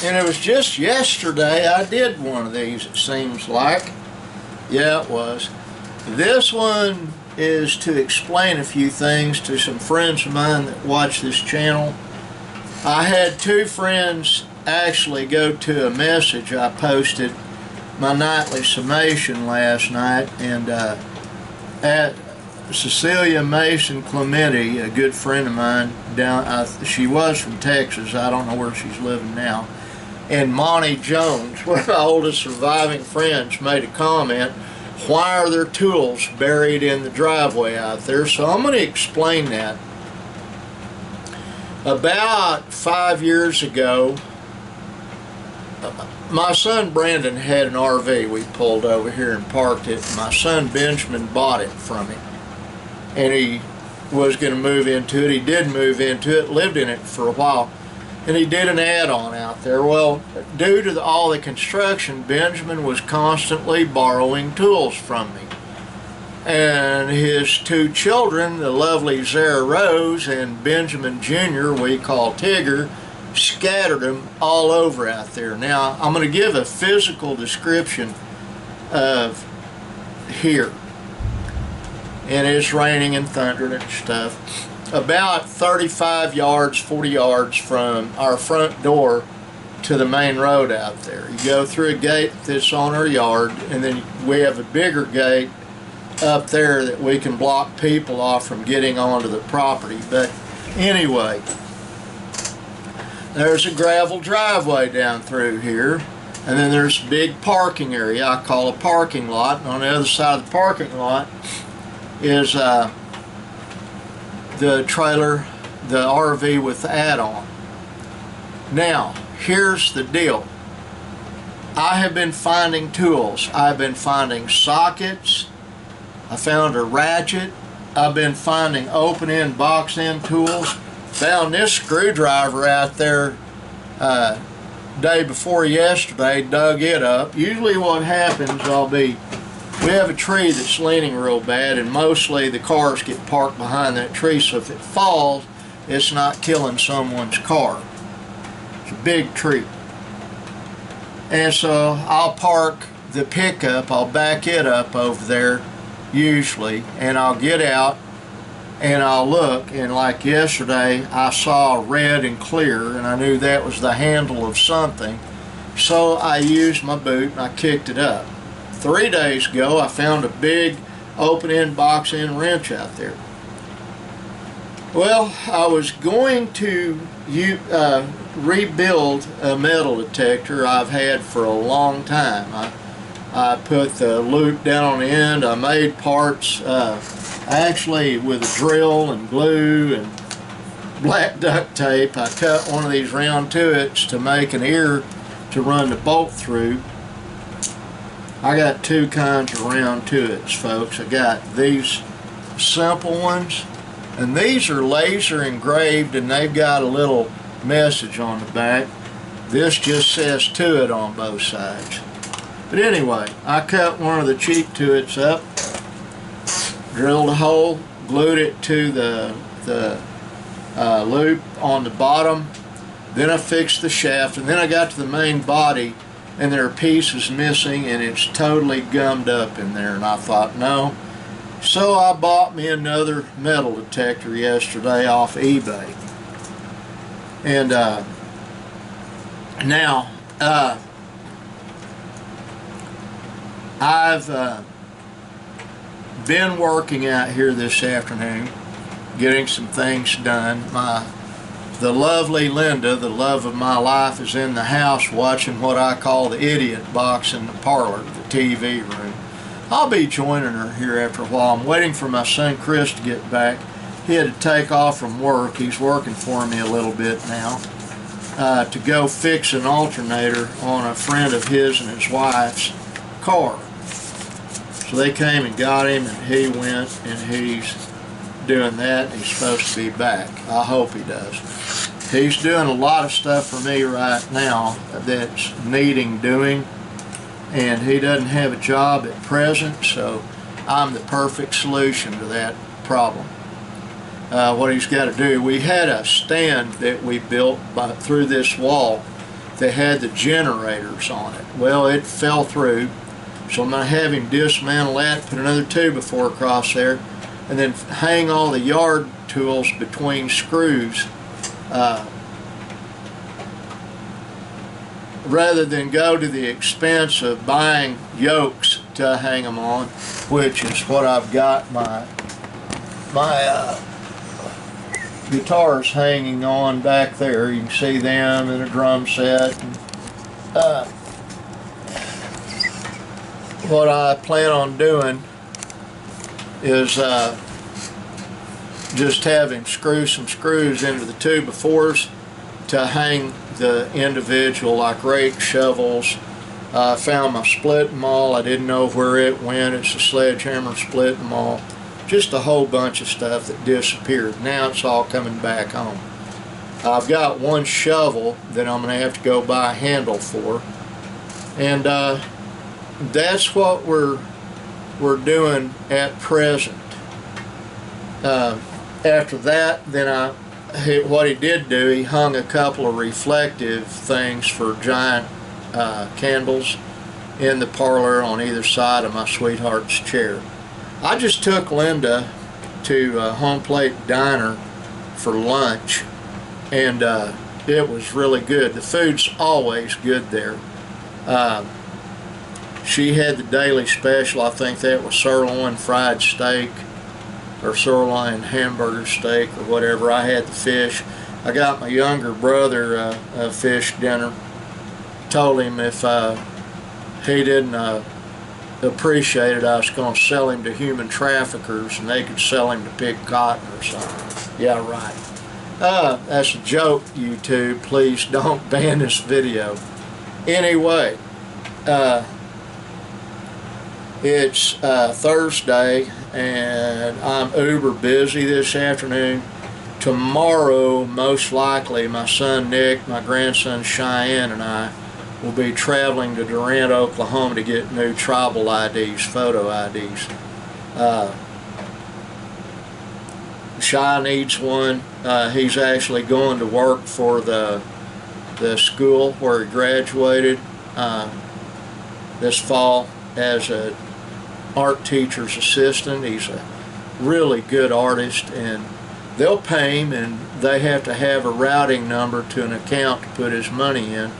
And it was just yesterday I did one of these, it seems like. Yeah, it was. This one is to explain a few things to some friends of mine that watch this channel. I had two friends actually go to a message I posted, my nightly summation last night, and at Cecilia Mason Clementi, a good friend of mine, she was from Texas, I don't know where she's living now, and Monty Jones, one of my oldest surviving friends, made a comment, why are there tools buried in the driveway out there? So I'm going to explain that. About 5 years ago, my son Brandon had an RV we pulled over here and parked it. My son Benjamin bought it from him, and he was going to move into it. He did move into it, lived in it for a while, and he did an add-on out there. Well, due to all the construction, Benjamin was constantly borrowing tools from me. And his two children, the lovely Zara Rose and Benjamin Jr., we call Tigger, scattered them all over out there. Now, I'm going to give a physical description of here. And it's raining and thundering and stuff. About 35 yards, 40 yards from our front door to the main road out there. You go through a gate that's on our yard, and then we have a bigger gate up there that we can block people off from getting onto the property. But anyway, there's a gravel driveway down through here, and then there's a big parking area I call a parking lot, and on the other side of the parking lot is the trailer, the RV with the add-on. Now, here's the deal. I have been finding tools. I've been finding sockets. I found a ratchet. I've been finding open-end, box-end tools. Found this screwdriver out there day before yesterday, dug it up. Usually what happens, we have a tree that's leaning real bad, and mostly the cars get parked behind that tree, so if it falls, it's not killing someone's car. It's a big tree. And so I'll park the pickup, I'll back it up over there usually, and I'll get out and I'll look, and like yesterday I saw red and clear, and I knew that was the handle of something, so I used my boot and I kicked it up. 3 days ago I found a big open-end, box-end wrench out there. Well, I was going to rebuild a metal detector I've had for a long time. I put the loop down on the end, I made parts actually with a drill and glue and black duct tape. I cut one of these round toots to make an ear to run the bolt through. I got two kinds of round toots, folks. I got these simple ones, and these are laser engraved, and they've got a little message on the back. This just says "Tuit" on both sides. But anyway, I cut one of the cheap toots up, drilled a hole, glued it to the loop on the bottom. Then I fixed the shaft, and then I got to the main body, and there are pieces missing, and it's totally gummed up in there, and I thought, no. So I bought me another metal detector yesterday off eBay. And now I've been working out here this afternoon, getting some things done. The lovely Linda, the love of my life, is in the house watching what I call the idiot box in the parlor, the TV room. I'll be joining her here after a while. I'm waiting for my son Chris to get back. He had to take off from work. He's working for me a little bit now to go fix an alternator on a friend of his and his wife's car. So they came and got him, and he went, and he's doing that, and he's supposed to be back. I hope he does. He's doing a lot of stuff for me right now that's needing doing, and he doesn't have a job at present, so I'm the perfect solution to that problem. What he's got to do, we had a stand that we built through this wall they had the generators on it. Well, it fell through, so I'm going to have him dismantle that, put another 2x4 across there, and then hang all the yard tools between screws, rather than go to the expense of buying yokes to hang them on, which is what I've got my guitars hanging on back there. You can see them in a drum set. And, what I plan on doing is just have him screw some screws into the 2x4s to hang the individual, like rake, shovels. I found my splitting maul. I didn't know where it went. It's a sledgehammer splitting maul. Just a whole bunch of stuff that disappeared. Now it's all coming back home. I've got one shovel that I'm going to have to go buy a handle for, and that's what we're doing at present. After that, then what he did do, he hung a couple of reflective things for giant candles in the parlor on either side of my sweetheart's chair. I just took Linda to Home Plate Diner for lunch, and it was really good. The food's always good there. She had the daily special. I think that was sirloin fried steak or sirloin hamburger steak or whatever. I had the fish. I got my younger brother a fish dinner. Told him if he didn't appreciate it, I was going to sell him to human traffickers and they could sell him to pig cotton or something. Yeah, right. That's a joke, YouTube. Please don't ban this video. Anyway, it's Thursday and I'm uber busy this afternoon. Tomorrow, most likely, my son Nick, my grandson Cheyenne, and I will be traveling to Durant, Oklahoma to get new tribal IDs, photo IDs. Shy needs one. He's actually going to work for the school where he graduated this fall as an art teacher's assistant. He's a really good artist, and they'll pay him, and they have to have a routing number to an account to put his money in.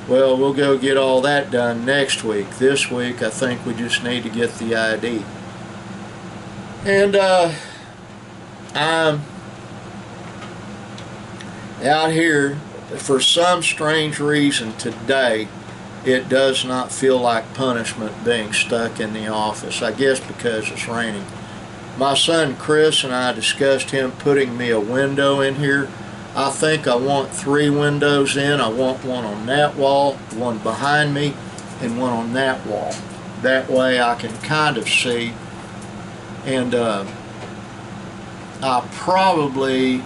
Well, we'll go get all that done next week. This week, I think we just need to get the ID. And I'm out here, for some strange reason today, it does not feel like punishment being stuck in the office. I guess because it's raining. My son Chris and I discussed him putting me a window in here. I think I want 3 windows in. I want one on that wall, one behind me, and one on that wall. That way I can kind of see. And I probably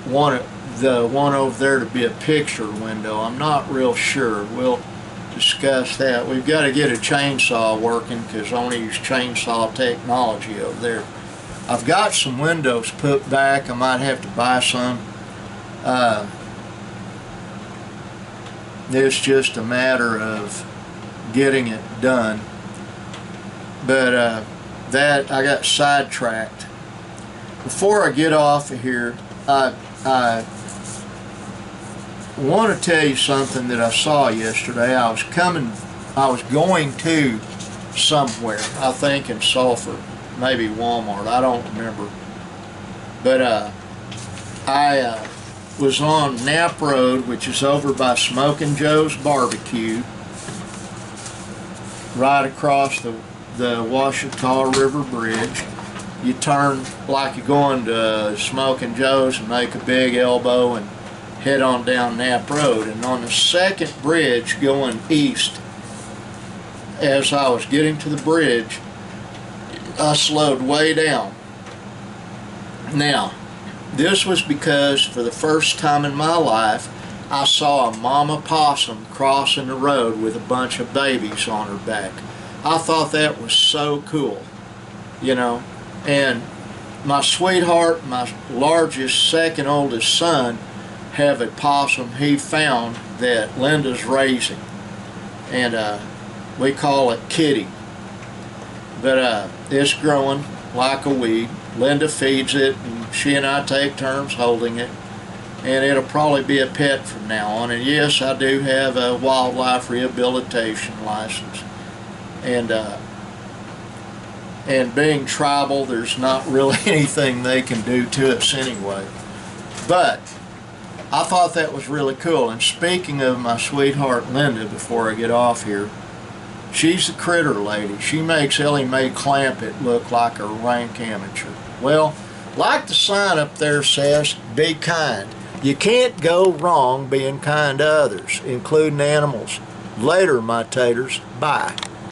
want the one over there to be a picture window. I'm not real sure. We'll discuss that. We've got to get a chainsaw working because I want to use chainsaw technology over there. I've got some windows put back. I might have to buy some. It's just a matter of getting it done. But that I got sidetracked. Before I get off of here, I want to tell you something that I saw yesterday. I was going to somewhere, I think in Sulphur, maybe Walmart, I don't remember. But I was on Knapp Road, which is over by Smokin' Joe's Barbecue, right across the Ouachita River Bridge. You turn like you're going to Smokin' Joe's and make a big elbow and head on down Knapp Road. And on the second bridge going east, as I was getting to the bridge, I slowed way down. Now, this was because for the first time in my life, I saw a mama possum crossing the road with a bunch of babies on her back. I thought that was so cool, you know. And my sweetheart, my largest, second oldest son, have a possum he found that Linda's raising, and we call it Kitty. But it's growing like a weed. Linda feeds it, and she and I take turns holding it, and it'll probably be a pet from now on. And yes, I do have a wildlife rehabilitation license, and being tribal, there's not really anything they can do to us anyway. But I thought that was really cool. And speaking of my sweetheart Linda, before I get off here, she's the critter lady. She makes Ellie Mae Clampett look like a rank amateur. Well, like the sign up there says, be kind. You can't go wrong being kind to others, including animals. Later, my taters. Bye.